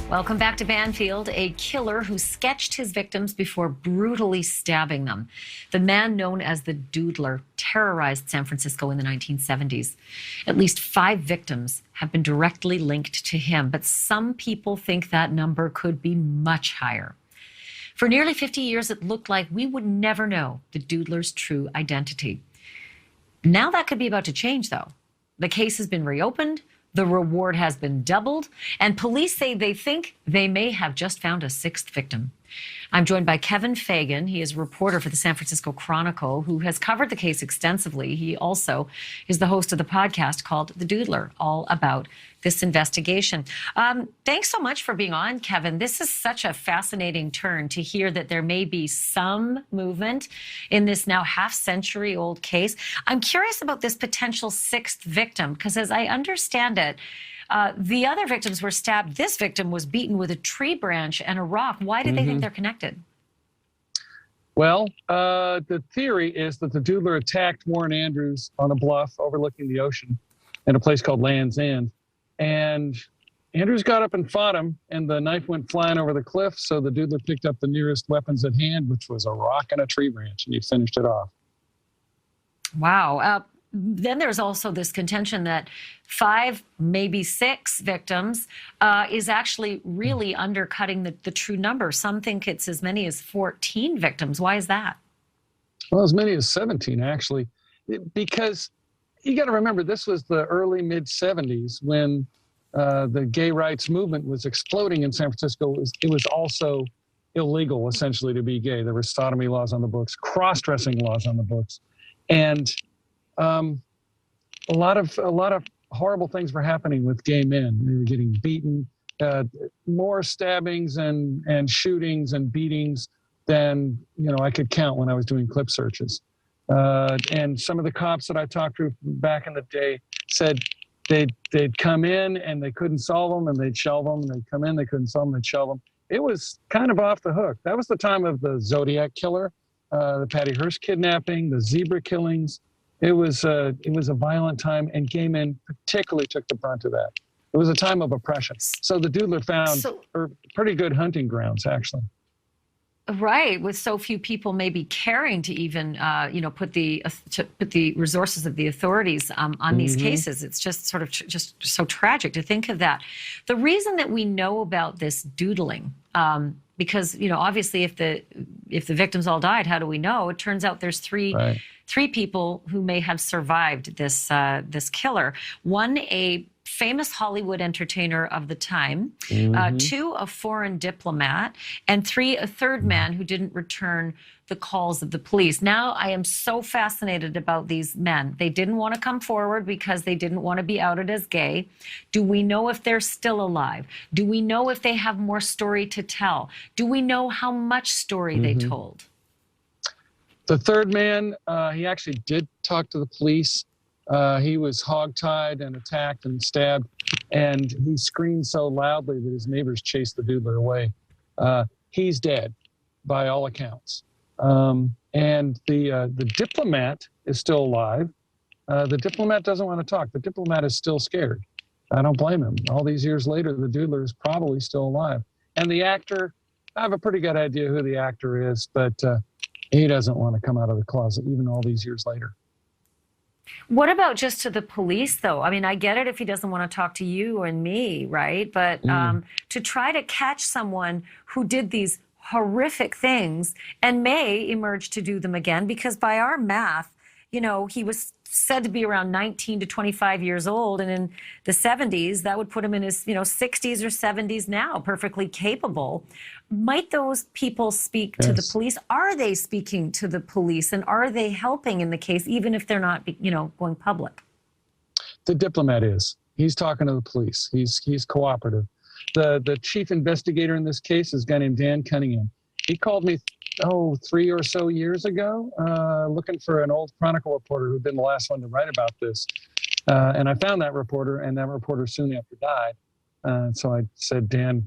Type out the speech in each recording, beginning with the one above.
Welcome back to Banfield, a killer who sketched his victims before brutally stabbing them. The man known as the Doodler terrorized San Francisco in the 1970s. At least 5 victims have been directly linked to him, but some people think that number could be much higher. For nearly 50 years, it looked like we would never know the Doodler's true identity. Now that could be about to change, though. The case has been reopened. The reward has been doubled, and police say they think they may have just found a 6th victim. I'm joined by Kevin Fagan. He is a reporter for the San Francisco Chronicle who has covered the case extensively. He also is the host of the podcast called The Doodler, all about this investigation. Thanks so much for being on, Kevin. This is such a fascinating turn to hear that there may be some movement in this now half-century-old case. I'm curious about this potential 6th victim, because as I understand it, the other victims were stabbed. This victim was beaten with a tree branch and a rock. Why do they think they're connected? Well, the theory is that the Doodler attacked Warren Andrews on a bluff overlooking the ocean in a place called Land's End. And Andrews got up and fought him, and the knife went flying over the cliff. So the Doodler picked up the nearest weapons at hand, which was a rock and a tree branch, and he finished it off. Wow. Then there's also this contention that 5, maybe 6 victims is actually really undercutting the true number. Some think it's as many as 14 victims. Why is that? Well, as many as 17, actually, because you got to remember, this was the early mid-'70s when the gay rights movement was exploding in San Francisco. It was also illegal, essentially, to be gay. There were sodomy laws on the books, cross-dressing laws on the books, and a lot of horrible things were happening with gay men. They were getting beaten, more stabbings and shootings and beatings than I could count when I was doing clip searches. And some of the cops that I talked to back in the day said they'd come in and they couldn't solve them, and they'd shelve them. And they'd come in, they couldn't solve them, they'd shelve them. It was kind of off the hook. That was the time of the Zodiac killer, the Patty Hearst kidnapping, the zebra killings. It was a violent time, and gay men particularly took the brunt of that. It was a time of oppression. So the Doodler found pretty good hunting grounds, actually. Right, with so few people maybe caring to even, put the resources of the authorities on these cases. It's just sort of just so tragic to think of that. The reason that we know about this doodling, because obviously if the victims all died, how do we know? It turns out there's three people who may have survived this killer. One, a famous Hollywood entertainer of the time, 2, a foreign diplomat, and 3, a third man who didn't return the calls of the police. Now, I am so fascinated about these men. They didn't want to come forward because they didn't want to be outed as gay. Do we know if they're still alive? Do we know if they have more story to tell? Do we know how much story they told? The third man, he actually did talk to the police. He was hogtied and attacked and stabbed, and he screamed so loudly that his neighbors chased the Doodler away. He's dead, by all accounts. And the diplomat is still alive. The diplomat doesn't want to talk. The diplomat is still scared. I don't blame him. All these years later, the Doodler is probably still alive. And the actor, I have a pretty good idea who the actor is, but he doesn't want to come out of the closet, even all these years later. What about just to the police, though? I mean, I get it if he doesn't want to talk to you and me, right? But to try to catch someone who did these horrific things and may emerge to do them again, because by our math, he was said to be around 19 to 25 years old. And in the 70s, that would put him in his, 60s or 70s now, perfectly capable. Might those people speak to the police? Are they speaking to the police? And are they helping in the case, even if they're not, going public? The diplomat is. He's talking to the police. He's cooperative. The chief investigator in this case is a guy named Dan Cunningham. He called me 3 or so years ago, looking for an old Chronicle reporter who'd been the last one to write about this. And I found that reporter, and that reporter soon after died. So I said, Dan,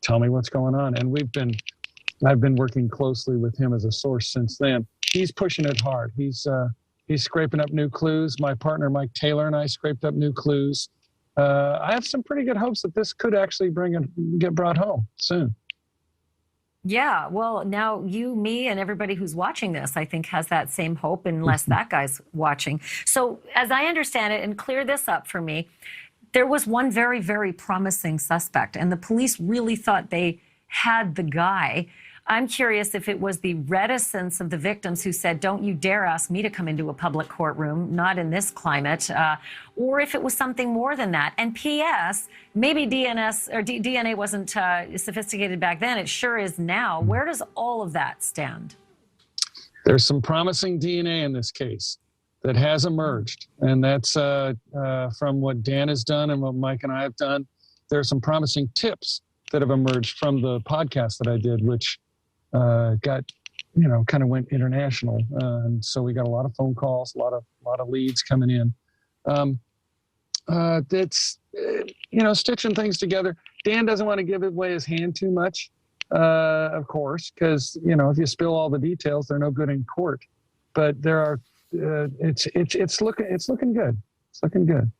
tell me what's going on. And I've been working closely with him as a source since then. He's pushing it hard. He's scraping up new clues. My partner, Mike Taylor, and I scraped up new clues. I have some pretty good hopes that this could actually get brought home soon. Yeah, well, now you, me, and everybody who's watching this, I think, has that same hope, unless that guy's watching. So, as I understand it, and clear this up for me, there was one very, very promising suspect, and the police really thought they had the guy. I'm curious if it was the reticence of the victims who said, don't you dare ask me to come into a public courtroom, not in this climate, or if it was something more than that. And P.S., maybe DNA wasn't sophisticated back then. It sure is now. Where does all of that stand? There's some promising DNA in this case that has emerged, and that's from what Dan has done and what Mike and I have done. There's some promising tips that have emerged from the podcast that I did, which got, kind of went international. And so we got a lot of phone calls, a lot of leads coming in. That's, stitching things together. Dan doesn't want to give away his hand too much, of course, because, if you spill all the details, they're no good in court. But there are, it's looking good. It's looking good.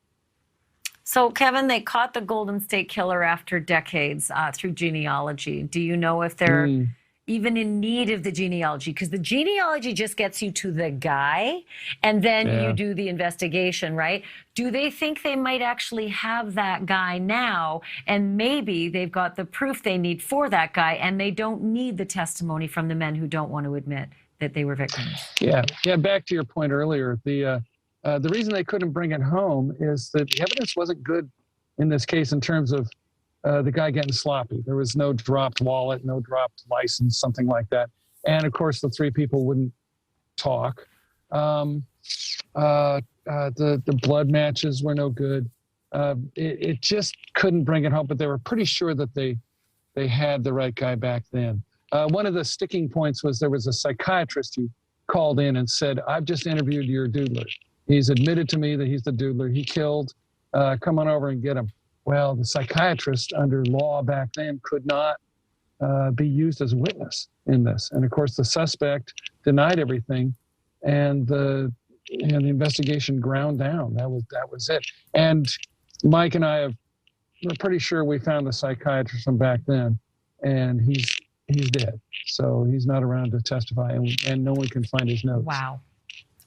So, Kevin, they caught the Golden State Killer after decades through genealogy. Do you know if they're even in need of the genealogy? Because the genealogy just gets you to the guy, and then you do the investigation, right? Do they think they might actually have that guy now, and maybe they've got the proof they need for that guy, and they don't need the testimony from the men who don't want to admit that they were victims? Yeah. Back to your point earlier, the reason they couldn't bring it home is that the evidence wasn't good in this case in terms of the guy getting sloppy. There was no dropped wallet, no dropped license, something like that. And of course, the three people wouldn't talk. The blood matches were no good. It just couldn't bring it home, but they were pretty sure that they had the right guy back then. One of the sticking points was there was a psychiatrist who called in and said, I've just interviewed your Doodler. He's admitted to me that he's the Doodler. He killed. Come on over and get him. Well, the psychiatrist under law back then could not be used as a witness in this. And of course, the suspect denied everything, and the investigation ground down. That was it. And Mike and I we're pretty sure we found the psychiatrist from back then, and he's dead. So he's not around to testify, and no one can find his notes. Wow.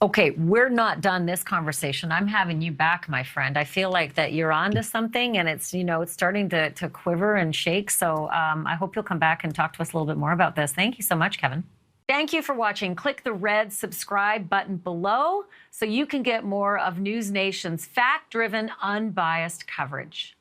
Okay, we're not done this conversation. I'm having you back, my friend. I feel like that you're onto something, and it's, it's starting to quiver and shake. So I hope you'll come back and talk to us a little bit more about this. Thank you so much, Kevin. Thank you for watching. Click the red subscribe button below so you can get more of NewsNation's fact-driven, unbiased coverage.